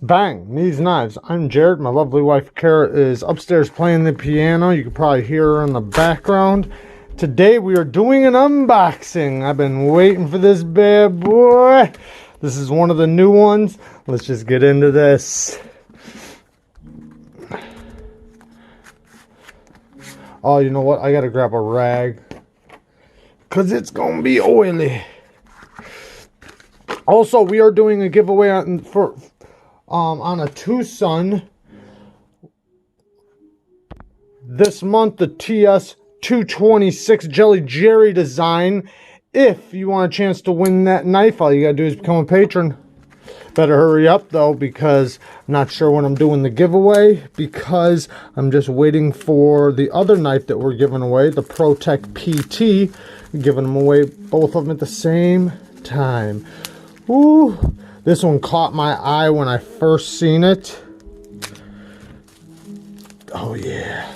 Bang! Neeves Knives. I'm Jared. My lovely wife Kara is upstairs playing the piano. You can probably hear her in the background. Today we are doing an unboxing. I've been waiting for this bad boy. This is one of the new ones. Let's just get into this. Oh, you know what? I gotta grab a rag, because it's gonna be oily. Also, we are doing a giveaway on a Twosun this month, the TS267 Jelly Jerry design. If you want a chance to win that knife, all you gotta do is become a patron. Better hurry up though, because I'm not sure when I'm doing the giveaway, because I'm just waiting for the other knife that we're giving away, the ProTech PT. Giving them away, both of them at the same time. Ooh, this one caught my eye when I first seen it. Oh yeah.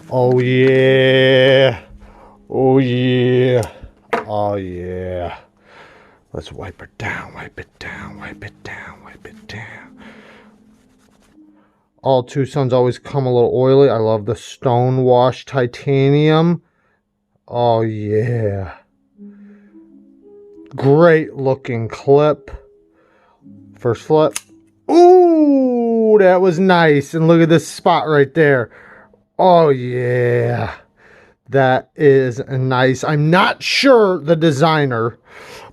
Oh yeah. Oh yeah. Oh yeah. Let's wipe it down, wipe it down, wipe it down, wipe it down. All Twosuns always come a little oily. I love the stone wash titanium. Oh yeah. Great looking clip. First flip. Ooh, that was nice. And look at this spot right there. Oh yeah. That is nice. I'm not sure the designer,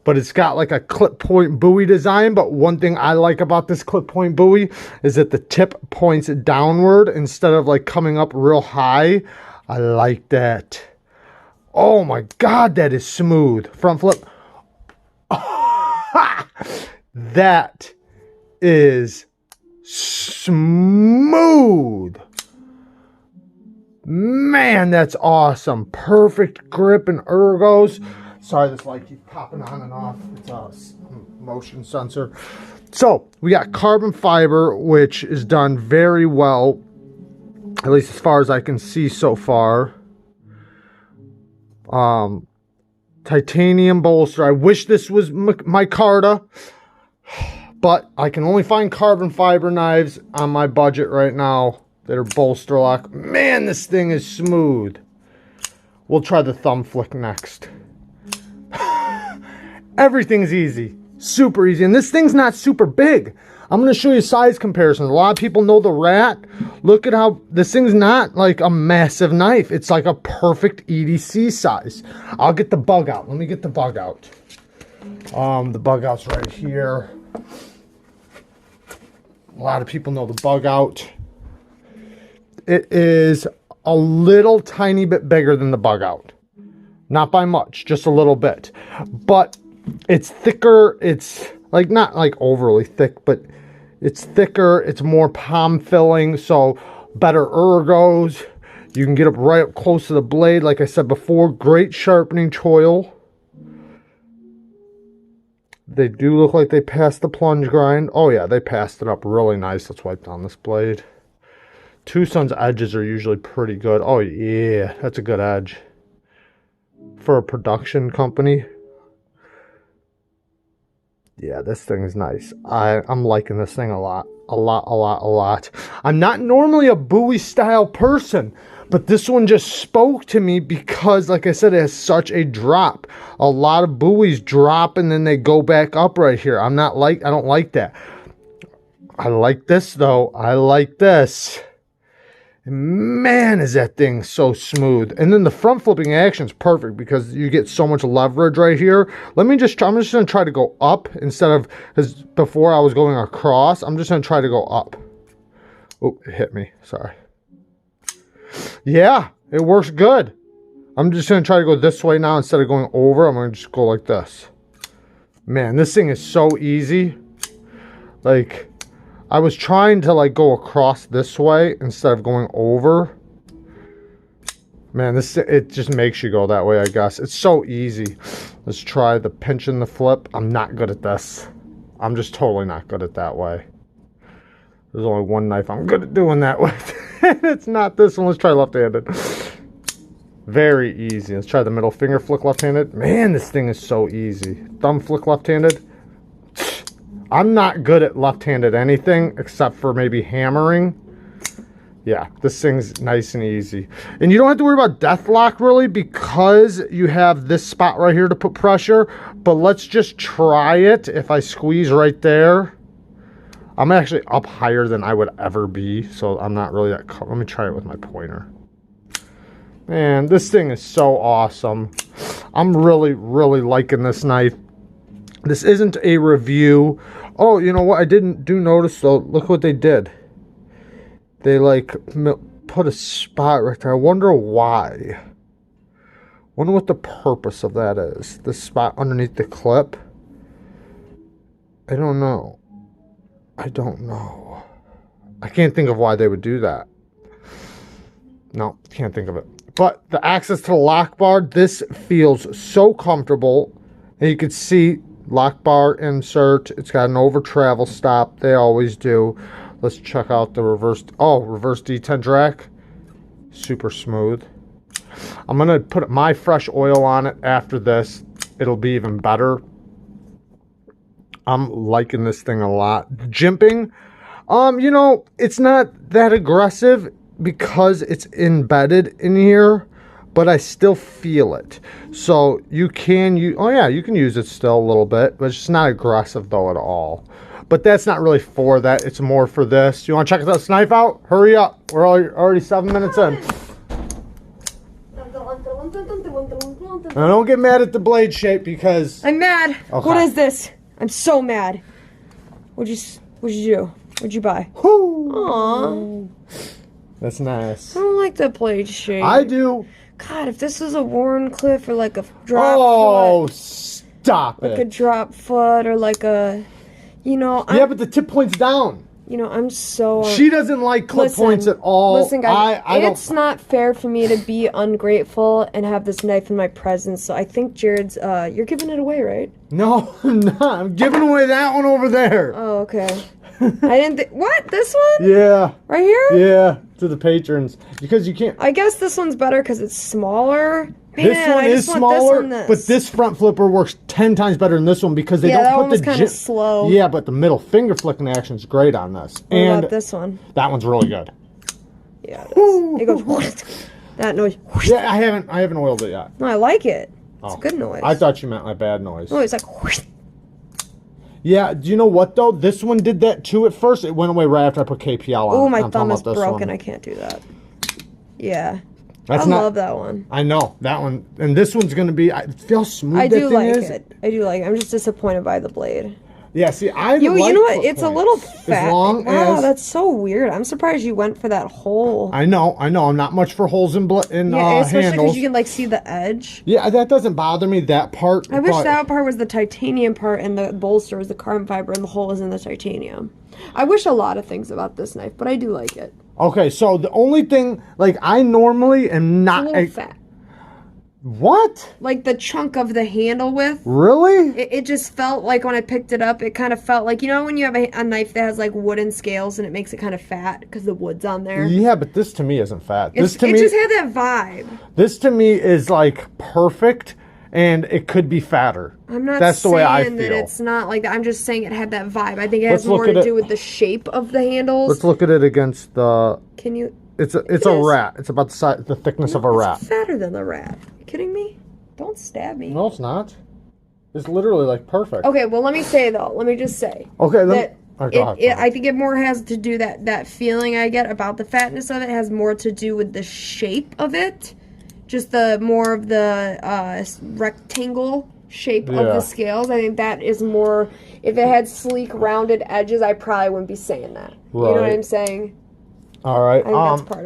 but it's got like a clip point buoy design. But one thing I like about this clip point buoy is that the tip points downward instead of like coming up real high. I like that. Oh my God, that is smooth. Front flip. That is smooth. Man, that's awesome. Perfect grip and ergos. Sorry, this light keeps popping on and off. It's a motion sensor. So, we got carbon fiber, which is done very well, at least as far as I can see so far. Titanium bolster. I wish this was my CARHARTT, but I can only find carbon fiber knives on my budget right now that are bolster lock. Man, this thing is smooth. We'll try the thumb flick next. Everything's easy. Super easy. And this thing's not super big. I'm going to show you size comparisons. A lot of people know the Rat. Look at how this thing's not like a massive knife. It's like a perfect EDC size. I'll get the bug out. Let me get the bug out. The bug out's right here. A lot of people know the bug out. It is a little tiny bit bigger than the bug out. Not by much, just a little bit. But it's thicker. It's like not like overly thick, but it's thicker. It's more palm filling, so better ergos. You can get up right up close to the blade. Like I said before, great sharpening choil. They do look like they passed the plunge grind. Oh yeah, they passed it up really nice. Let's wipe down this blade. Twosun's edges are usually pretty good. Oh yeah, that's a good edge for a production company. Yeah, this thing is nice. I'm liking this thing a lot. A lot. I'm not normally a buoy style person, but this one just spoke to me because, like I said, it has such a drop. A lot of buoys drop and then they go back up right here. I don't like that. I like this though. I like this. Man, is that thing so smooth. And then the front flipping action is perfect because you get so much leverage right here. I'm just going to try to go up instead of, because before I was going across. I'm just going to try to go up. Oh, it hit me. Sorry. Yeah, it works good. I'm just going to try to go this way now instead of going over. I'm going to just go like this. Man, this thing is so easy. Like, I was trying to like go across this way instead of going over. Man, it just makes you go that way, I guess. It's so easy. Let's try the pinch and the flip. I'm not good at this. I'm just totally not good at that way. There's only one knife I'm good at doing that with. It's not this one. Let's try left-handed. Very easy. Let's try the middle finger flick left-handed. Man, this thing is so easy. Thumb flick left-handed. I'm not good at left-handed anything except for maybe hammering. Yeah, this thing's nice and easy. And you don't have to worry about death lock really because you have this spot right here to put pressure. But let's just try it. If I squeeze right there, I'm actually up higher than I would ever be. So I'm not really that... Let me try it with my pointer. Man, this thing is so awesome. I'm really, really liking this knife. This isn't a review. Oh, you know what? I didn't notice though. Look what they did. They like put a spot right there. I wonder why. Wonder what the purpose of that is. The spot underneath the clip. I don't know. I don't know. I can't think of why they would do that. No, can't think of it. But the access to the lock bar, this feels so comfortable. And you can see lock bar insert. It's got an over travel stop. They always do. Let's check out the reverse. Oh, reverse detent rack. Super smooth. I'm going to put my fresh oil on it after this. It'll be even better. I'm liking this thing a lot. Jimping, you know, it's not that aggressive because it's embedded in here, but I still feel it. So you can use, oh yeah, you can use it still a little bit, but it's just not aggressive though at all. But that's not really for that. It's more for this. You want to check this knife out? Hurry up. We're already 7 minutes in. Now don't get mad at the blade shape because... I'm mad. Okay. What is this? I'm so mad. What'd you do? What'd you buy? Woo. Aww. That's nice. I don't like that blade shape. I do. God, if this was a Warncliffe or like a drop Oh, foot. stop it. Like a drop foot or like a... You know, yeah, but the tip point's down. You know, I'm so... She doesn't like clip points at all. Listen, guys, it's don't... not fair for me to be ungrateful and have this knife in my presence. So I think Jared's... you're giving it away, right? No, I'm not. I'm giving away that one over there. Oh, okay. I didn't think... What? This one? Yeah. Right here? Yeah, to the patrons. Because you can't... I guess this one's better because it's smaller. Man, this one is smaller, but this front flipper works 10 times better than this one because they don't that put one was the kind of slow. Yeah, but the middle finger flicking action is great on this. What and about this one? That one's really good. Yeah, it is. It goes... That noise. Yeah, I haven't oiled it yet. No, I like it. It's Oh. a good noise. I thought you meant my bad noise. No, it's like... Yeah, do you know what though? This one did that too at first. It went away right after I put KPL on. Oh, my thumb is broken. I can't do that. Yeah. I love that one. I know that one, and this one's gonna be. It feels smooth. I do like it. I do like it. I'm just disappointed by the blade. Yeah, see, you know what? It's a little fat. As long wow, that's so weird. I'm surprised you went for that hole. I know. I'm not much for holes in especially handles. because you can like see the edge. Yeah, that doesn't bother me. That part. I wish that part was the titanium part and the bolster was the carbon fiber and the hole was in the titanium. I wish a lot of things about this knife, but I do like it. Okay, so the only thing, like, I normally am not... It's a little fat. What? Like the chunk of the handle width. Really? It just felt like when I picked it up, it kind of felt like, you know when you have a knife that has like wooden scales and it makes it kind of fat because the wood's on there? Yeah, but this to me isn't fat. It just had that vibe. This to me is like perfect and it could be fatter. I'm not That's saying the way I feel. that it's not like that. I'm just saying it had that vibe. I think it has more to do with the shape of the handles. Let's look at it against the... Can you... It's a rat. It's about the thickness of a rat. It's fatter than the rat. You kidding me? Don't stab me. No, it's not. It's literally like perfect. Okay, well let me say though. Let me just say. Okay, that then. I think it more has to do that feeling I get about the fatness of it has more to do with the shape of it. Just the more of the rectangle shape of the scales. I think that is more. If it had sleek, rounded edges, I probably wouldn't be saying that. Right. You know what I'm saying? All right.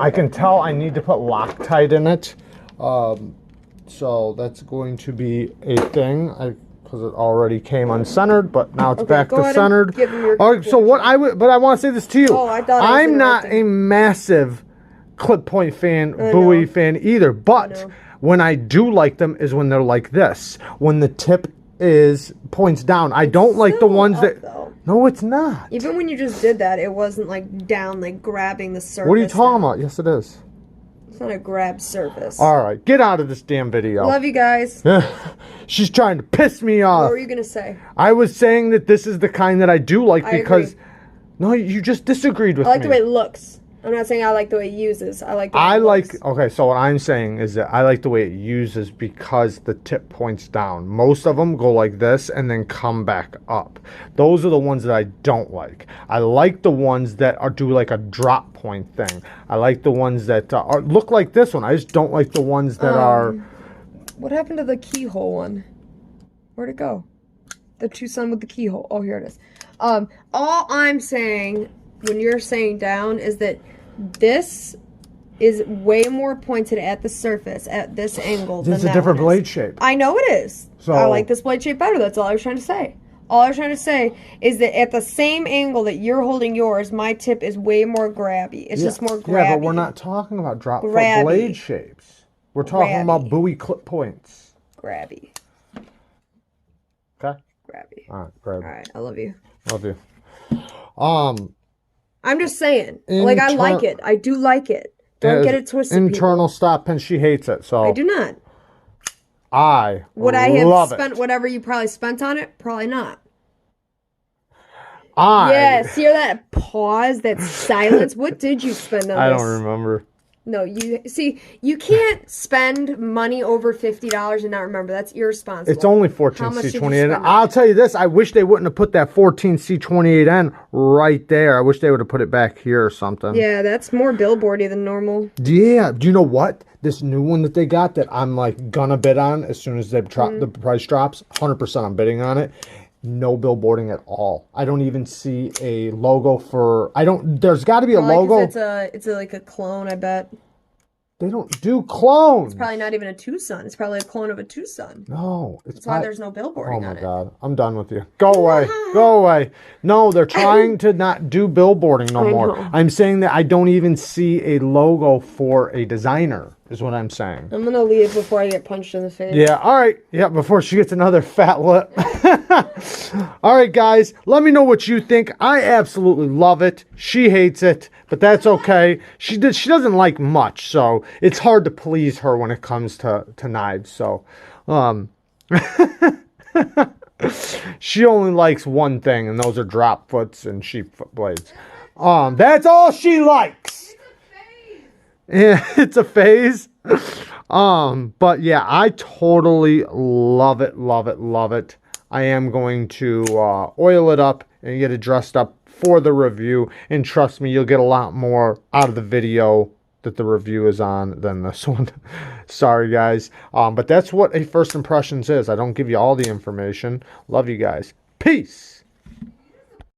I can tell I need to put Loctite in it. So that's going to be a thing because it already came uncentered, but now it's back to centered. All right. So what I want to say this to you. Oh, I thought I'm not a massive clip point fan, buoy fan either, but when I do like them is when they're like this, when the tip points down. I don't like the ones that. No, it's not. Even when you just did that, it wasn't like down, like grabbing the surface. What are you talking about? Yes, it is. It's not a grab surface. All right, get out of this damn video. Love you guys. She's trying to piss me off. What were you gonna say? I was saying that this is the kind that I do like because... agree. No, you just disagreed with me. I like the way it looks. I'm not saying I like the way it uses. I like the way it looks. Okay, so what I'm saying is that I like the way it uses because the tip points down. Most of them go like this and then come back up. Those are the ones that I don't like. I like the ones that do like a drop point thing. I like the ones that look like this one. I just don't like the ones that are... What happened to the keyhole one? Where'd it go? The Twosun with the keyhole. Oh, here it is. All I'm saying when you're saying down is that this is way more pointed at the surface at this angle than that. It's a different blade shape. I know it is. So I like this blade shape better. That's all I was trying to say. All I was trying to say is that at the same angle that you're holding yours, my tip is way more grabby. It's just more grabby. Yeah, but we're not talking about drop foot blade shapes. We're talking about buoy clip points. Grabby. Okay. Grabby. All right, grab. All right, I love you. Love you. I'm just saying, like, I like it. I do like it. Don't get it twisted. Internal stop pin. She hates it. So I do not. Would I have spent whatever you probably spent on it? Probably not. Yes, hear that pause, that silence. What did you spend on this? I don't remember. No, you can't spend money over $50 and not remember. That's irresponsible. It's only 14C28N. I'll tell you this, I wish they wouldn't have put that 14C28N right there. I wish they would have put it back here or something. Yeah, that's more billboardy than normal. Yeah, do you know what? This new one that they got that I'm like gonna bid on as soon as they drop the price drops, 100% I'm bidding on it. No billboarding at all. I don't even see a logo for... There's got to be a logo. It's like a clone, I bet. They don't do clones. It's probably not even a Twosun. It's probably a clone of a Twosun. No. That's why there's no billboarding on it. Oh, my God. I'm done with you. Go away. Go away. No, they're trying to not do billboarding no more. I'm saying that I don't even see a logo for a designer, is what I'm saying. I'm going to leave before I get punched in the face. Yeah, all right. Yeah, before she gets another fat lip. All right, guys. Let me know what you think. I absolutely love it. She hates it, but that's okay. She doesn't like much, so it's hard to please her when it comes to knives. So, she only likes one thing, and those are drop foots and sheep foot blades. That's all she likes. Yeah, it's a phase. But yeah, I totally love it, love it, love it. I am going to oil it up and get it dressed up for the review. And trust me, you'll get a lot more out of the video that the review is on than this one. Sorry, guys. But that's what a first impressions is. I don't give you all the information. Love you guys. Peace.